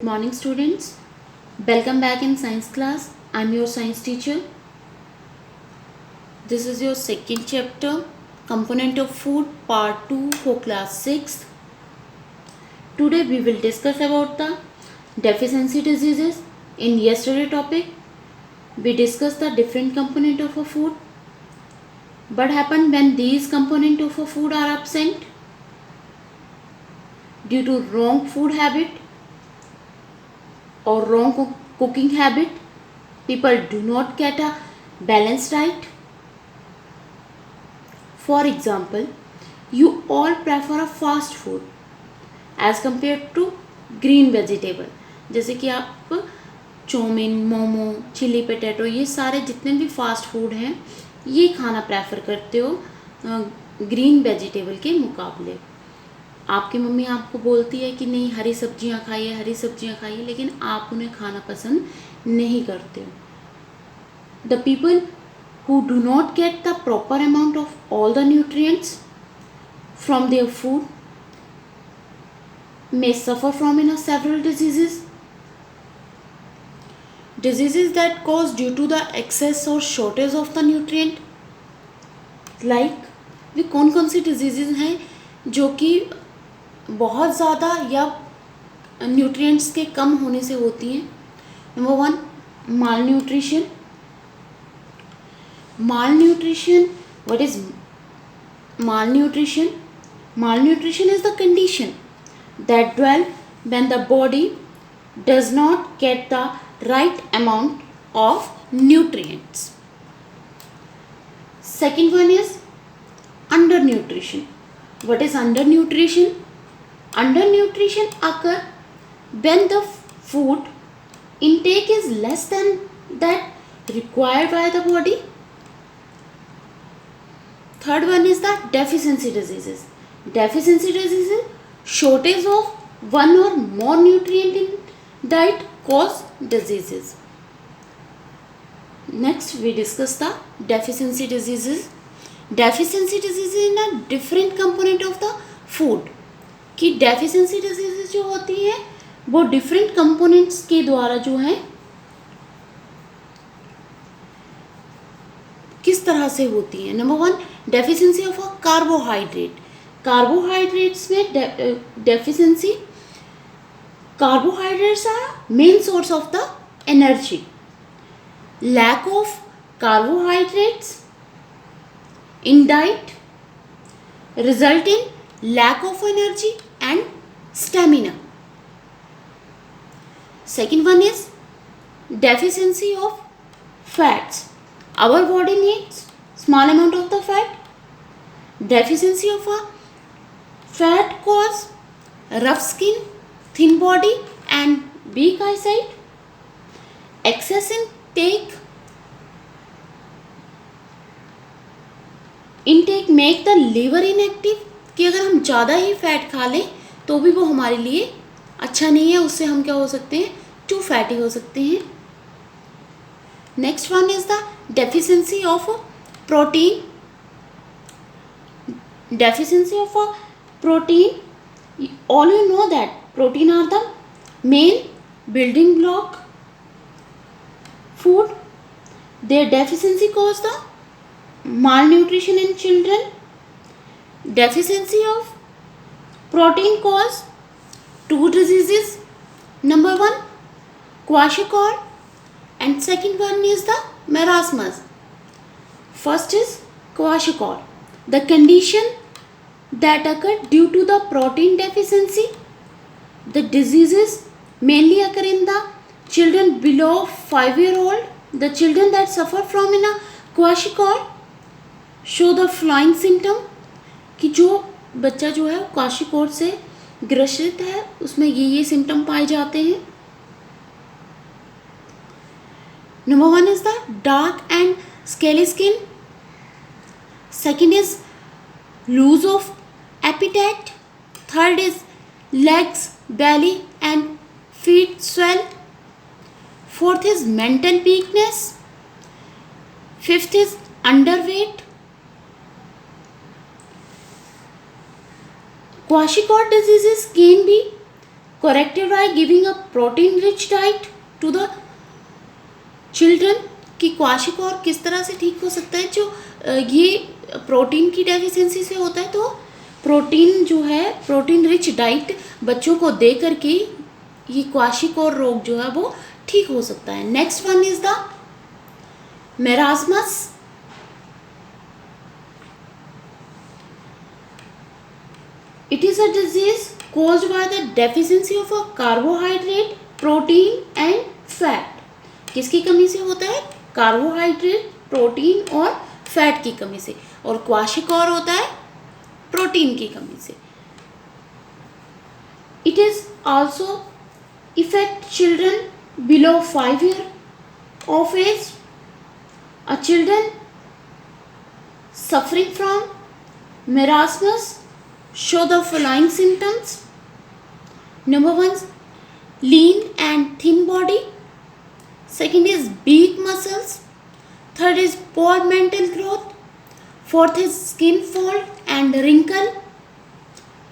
Good morning students. Welcome back in science class. I'm your science teacher. This is your second chapter, component of food, part 2 for class 6. Today we will discuss about the deficiency diseases. In yesterday topic, we discussed the different component of a food. What happens when these component of a food are absent? Due to wrong food habit or wrong cooking habit, people do not get a balanced diet. For example, you all prefer a fast food as compared to green vegetable. जैसे कि आप chowmein, momo, chilli potato, ये सारे जितने भी fast food हैं ये खाना प्रेफर करते हो ग्रीन वेजिटेबल के मुकाबले. आपकी मम्मी आपको बोलती है कि नहीं हरी सब्जियां खाइए, लेकिन आप उन्हें खाना पसंद नहीं करते हो. The people who do not get the proper amount of all the nutrients from their food may suffer from several diseases that cause due to the excess or shortage of the nutrient. Like वे कौन कौन सी diseases हैं जो कि बहुत ज़्यादा या nutrients के कम होने से होती हैं. Number 1, malnutrition. What is malnutrition? Malnutrition is the condition that dwell when the body does not get the right amount of nutrients. Second one is undernutrition. What is undernutrition? Undernutrition occur when the food intake is less than that required by the body. Third one is the deficiency diseases. Deficiency diseases, shortage of one or more nutrient in diet cause diseases. Next we discuss the deficiency diseases. Deficiency diseases in a different component of the food. कि deficiency diseases जो होती है वो different components के द्वारा जो है किस तरह से होती है. Number 1, deficiency of a carbohydrate. Carbohydrates में deficiency. Carbohydrates are main source of the energy. Lack of carbohydrates in diet result in lack of energy and stamina. Second one is deficiency of fats. Our body needs small amount of the fat. Deficiency of a fat cause rough skin, thin body and weak eyesight. Excess intake make the liver inactive. कि अगर हम ज़्यादा ही fat खा लें तो भी वो हमारे लिए अच्छा नहीं है. उससे हम क्या हो सकते हैं, टू फैटी हो सकते हैं. Next one is the deficiency of protein. Deficiency of protein. All you know that protein are the main building block food. Their deficiency cause the malnutrition in children. Deficiency of protein cause 2 diseases. Number 1, kwashiorkor. And second one is the marasmus. First is kwashiorkor, the condition that occur due to the protein deficiency. The diseases mainly occur in the children below 5-year-old. The children that suffer from kwashiorkor show the following symptom. कि जो बच्चा जो है kwashiorkor से ग्रसित है उसमें ये सिम्टम पाए जाते हैं. Number 1 is the dark and scaly skin. Second is loss of appetite. Third is legs, belly and feet swell. Fourth is mental weakness. Fifth is underweight. Kwashiorkor diseases can be corrected by giving a protein rich diet to the children. कि क्वाशियोर किस तरह से ठीक हो सकता है, जो ये प्रोटीन की डेफिशिएंसी से होता है, तो प्रोटीन जो है, प्रोटीन रिच डाइट बच्चों को दे करके ये क्वाशियोर रोग जो है वो ठीक हो सकता है. Next one is the marasmus. It is a disease caused by the deficiency of a carbohydrate, protein and fat. किसकी कमी से होता है? कार्बोहाइड्रेट, प्रोटीन और फैट की कमी से. और क्वाशियोर होता है प्रोटीन की कमी से. It is also affect children below 5 years of age. A children suffering from marasmus show the following symptoms. Number 1, lean and thin body. Second is weak muscles. Third is poor mental growth. Fourth is skin fold and wrinkle.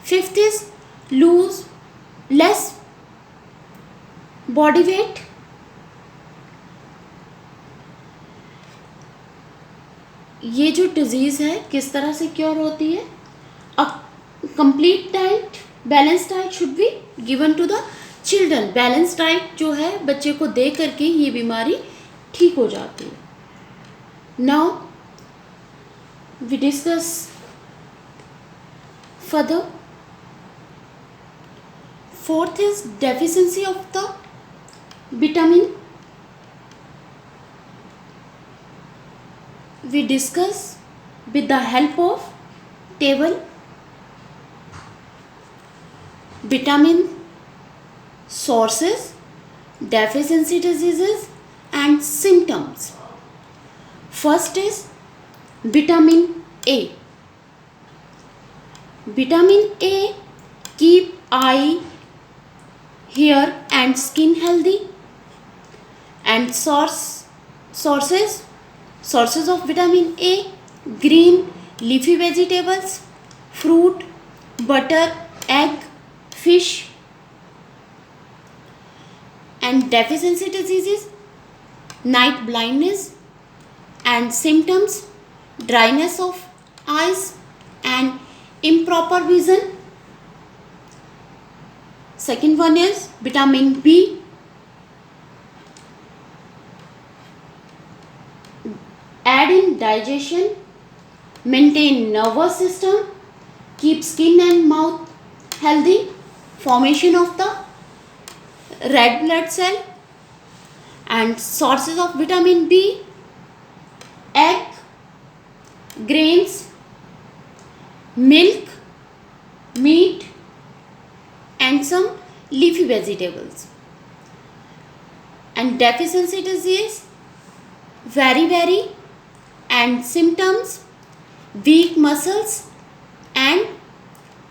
Fifth is less body weight. ये जो disease है किस तरह से cure होती है? A complete diet, balance diet should be given to the children. Balance diet जो है बच्चे को दे करके ये बीमारी ठीक हो जाती है. Now we discuss further. Fourth is deficiency of the vitamin. We discuss with the help of table vitamin sources, deficiency diseases and symptoms. First is vitamin A. Vitamin A keep eye, hair and skin healthy. And sources of vitamin A: green leafy vegetables, fruit, butter, egg, fish. And deficiency diseases: night blindness and symptoms, dryness of eyes and improper vision. Second one is vitamin B. Aid in digestion, maintain nervous system, keep skin and mouth healthy, formation of the red blood cell. And sources of vitamin B: egg, grains, milk, meat and some leafy vegetables. And deficiency disease: very and symptoms: weak muscles and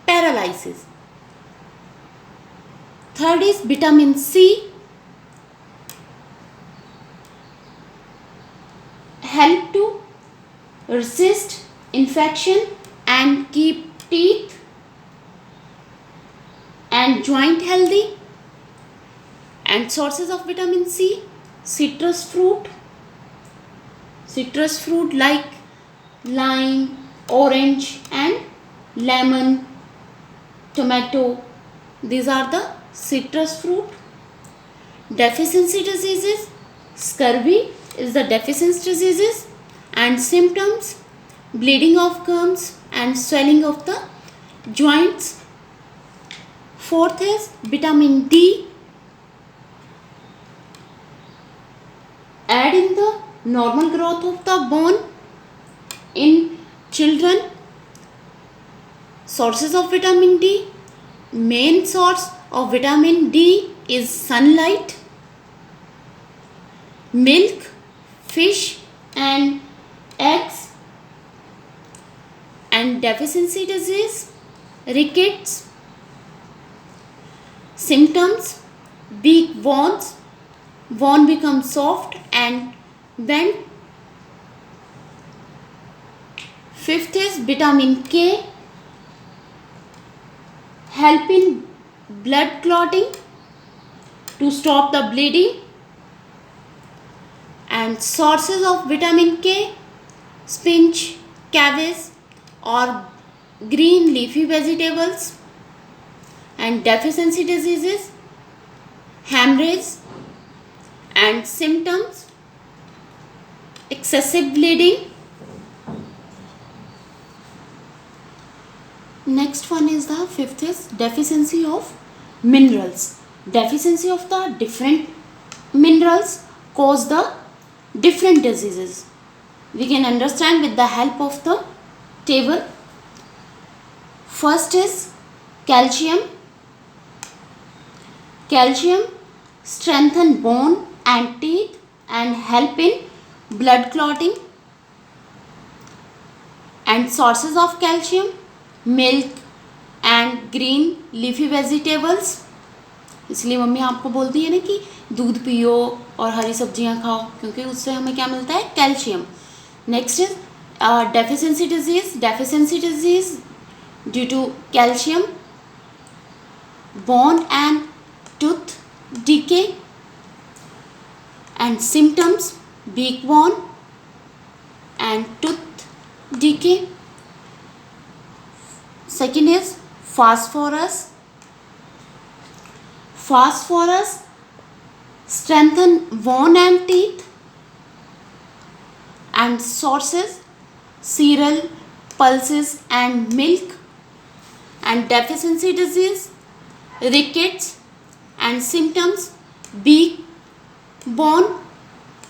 paralysis. Third is vitamin C. Help to resist infection and keep teeth and joint healthy. And sources of vitamin C: citrus fruit like lime, orange and lemon, tomato. These are the citrus fruit. Deficiency diseases: scurvy is the deficiency diseases and symptoms: bleeding of gums and swelling of the joints. Fourth is vitamin D. Aid in the normal growth of the bone in children. Sources of vitamin D: main source of vitamin D is sunlight, milk, fish and eggs. And deficiency disease: rickets. Symptoms: weak bones, bone becomes soft and bent. Fifth is vitamin K. Help in blood clotting, to stop the bleeding. And sources of vitamin K, spinach, cabbage or green leafy vegetables. And deficiency diseases, hemorrhage and symptoms, excessive bleeding. Next one is the fifth is deficiency of minerals. Deficiency of the different minerals cause the different diseases. We can understand with the help of the table. First is calcium. Calcium strengthen bone and teeth and help in blood clotting. And sources of calcium, milk and green leafy vegetables. इसलिए mummy आपको बोलती है ना कि दूध पियो और हरी सब्जियां खाओ, क्योंकि उससे हमें क्या मिलता है, calcium. Next is deficiency disease. Deficiency disease due to calcium, bone and tooth decay. And symptoms, weak bone and tooth decay. Second is phosphorus. Phosphorus strengthen bone and teeth. And sources, cereal, pulses and milk. And deficiency disease, rickets and symptoms, weak bone,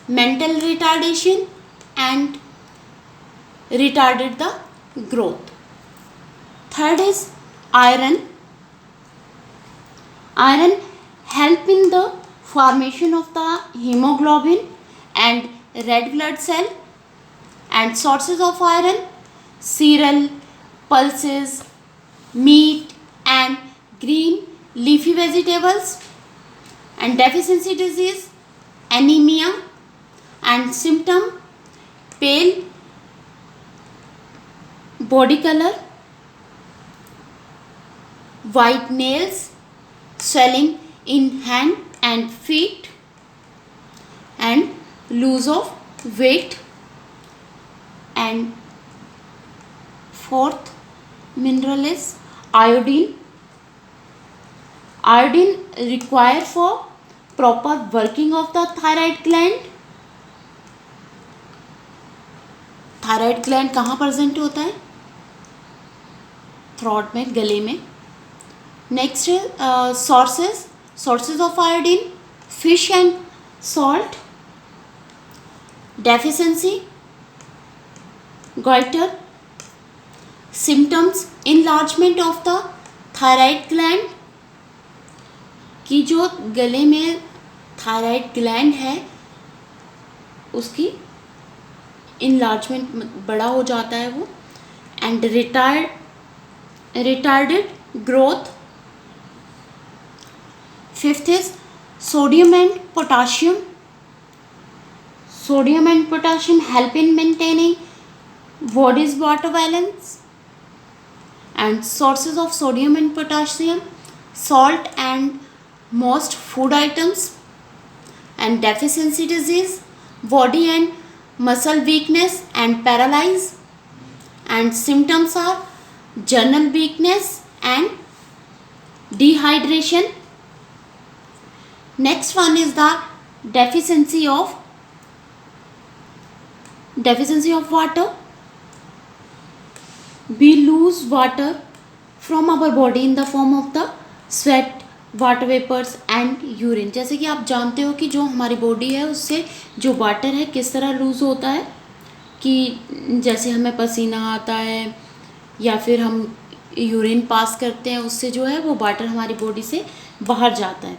mental retardation and retarded the growth. Third is iron. Iron help in the formation of the hemoglobin and red blood cell. And sources of iron, cereal, pulses, meat and green leafy vegetables. And deficiency disease, anemia and symptom, pale body color, white nails, swelling in hand and feet and loss of weight. And fourth mineral is iodine. Iodine required for proper working of the thyroid gland. Thyroid gland कहाँ present होता है, throat में, गले में. Next sources of iodine, fish and salt. Deficiency, goiter. Symptoms, enlargement of the thyroid gland, कि जो गले में थायराइड ग्लैंड है उसकी इनलार्जमेंट बड़ा हो जाता है वो. And retarded growth. Fifth is sodium and potassium. Sodium and potassium help in maintaining body's water balance. And sources of sodium and potassium, salt and most food items. And deficiency disease, body and muscle weakness and paralyze. And symptoms are general weakness and dehydration. Next one is the deficiency of water. We lose water from our body in the form of the sweat, water vapors and urine. जैसे कि आप जानते हो कि जो हमारी body है उससे जो वाटर है किस तरह लूज़ होता है, कि जैसे हमें पसीना आता है या फिर हम यूरिन पास करते हैं, उससे जो है वो वाटर हमारी बॉडी से बाहर जाता है.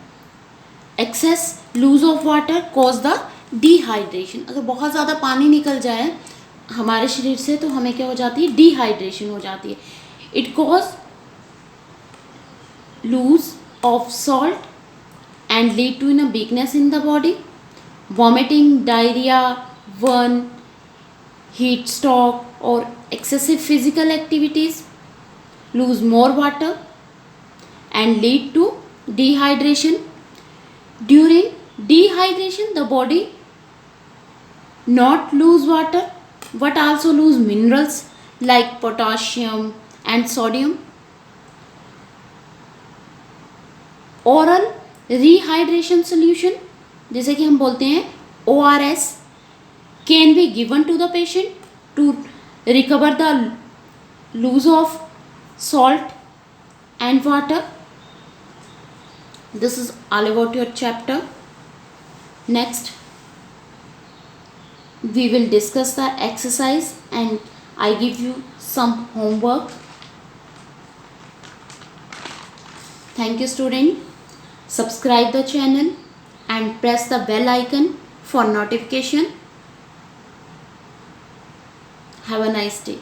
Excess loose of water cause the dehydration. अगर बहुत ज़्यादा पानी निकल जाए हमारे शरीर से तो हमें क्या हो जाती है, डिहाइड्रेशन हो जाती है. It cause loose of salt and lead to in a weakness in the body, vomiting, diarrhoea, burn, heat stroke और excessive physical activities, lose more water and lead to dehydration. During dehydration, the body not lose water but also lose minerals like potassium and sodium. Oral rehydration solution जैसे कि हम बोलते हैं ORS can be given to the patient to recover the lose of salt and water. This is all about your chapter. Next we will discuss the exercise and I give you some homework. Thank you student. Subscribe the channel and press the bell icon for notification. Have a nice day.